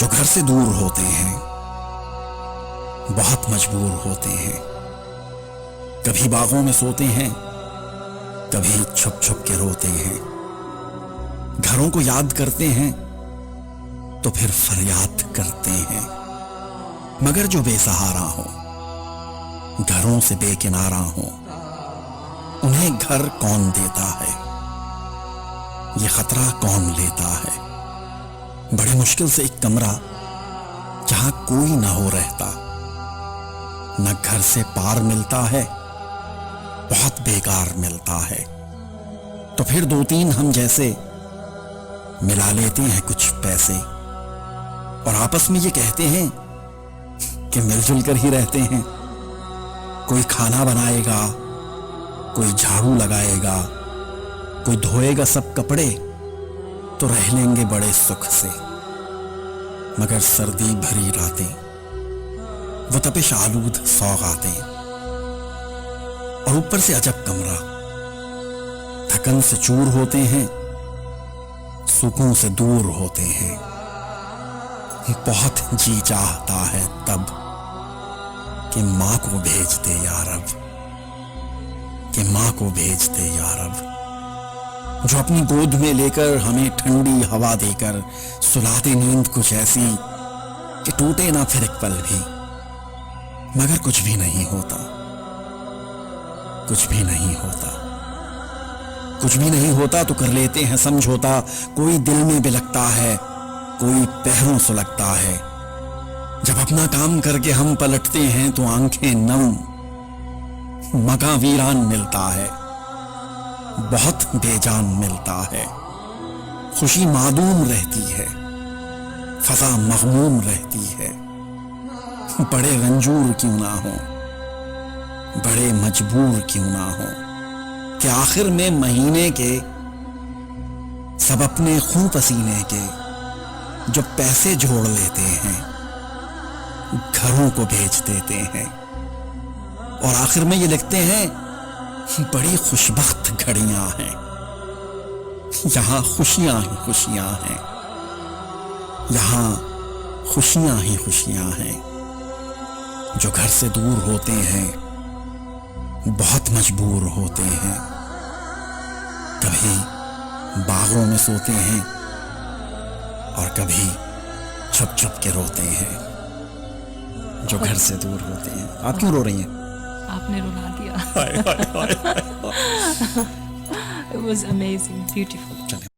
जो घर से दूर होते हैं, बहुत मजबूर होते हैं। कभी बागों में सोते हैं, कभी छुप छुप के रोते हैं। घरों को याद करते हैं तो फिर फरियाद करते हैं। मगर जो बेसहारा हो, घरों से बेकिनारा हो, उन्हें घर कौन देता है, ये खतरा कौन लेता है। बड़ी मुश्किल से एक कमरा जहां कोई ना हो रहता, न घर से पार मिलता है, बहुत बेकार मिलता है। तो फिर दो तीन हम जैसे मिला लेते हैं कुछ पैसे और आपस में ये कहते हैं कि मिलजुल कर ही रहते हैं। कोई खाना बनाएगा, कोई झाड़ू लगाएगा, कोई धोएगा सब कपड़े, तो रह लेंगे बड़े सुख से। मगर सर्दी भरी रातें, वो तपिश आलूद सौगातें, और ऊपर से अजब कमरा, थकन से चूर होते हैं, सुकून से दूर होते हैं। बहुत जी चाहता है तब कि मां को भेज दे या रब, कि मां को भेज दे या रब, जो अपनी गोद में लेकर हमें ठंडी हवा देकर सुलाते नींद कुछ ऐसी कि टूटे ना फिर एक पल भी। मगर कुछ भी नहीं होता, कुछ भी नहीं होता, कुछ भी नहीं होता तो कर लेते हैं समझौता। कोई दिल में बिलकता है, कोई पैरों सुलगता है। जब अपना काम करके हम पलटते हैं तो आंखें नम, मकां वीरान मिलता है, बहुत बेजान मिलता है। खुशी मादूम रहती है, फजा मगमूम रहती है। बड़े रंजूर क्यों ना हो, बड़े मजबूर क्यों ना हो, कि आखिर में महीने के सब अपने खून पसीने के जो पैसे जोड़ लेते हैं, घरों को भेज देते हैं। और आखिर में ये लिखते हैं, बड़ी खुशबख्त घड़ियां हैं, यहां खुशियां ही खुशियां हैं, यहां खुशियां ही खुशियां हैं। जो घर से दूर होते हैं, बहुत मजबूर होते हैं। कभी बागों में सोते हैं और कभी छुप छुप के रोते हैं। जो घर से दूर होते हैं। आप क्यों रो रही हैं? आपने रुला दिया। हाय हाय हाय हाय। It was amazing, beautiful. चलें।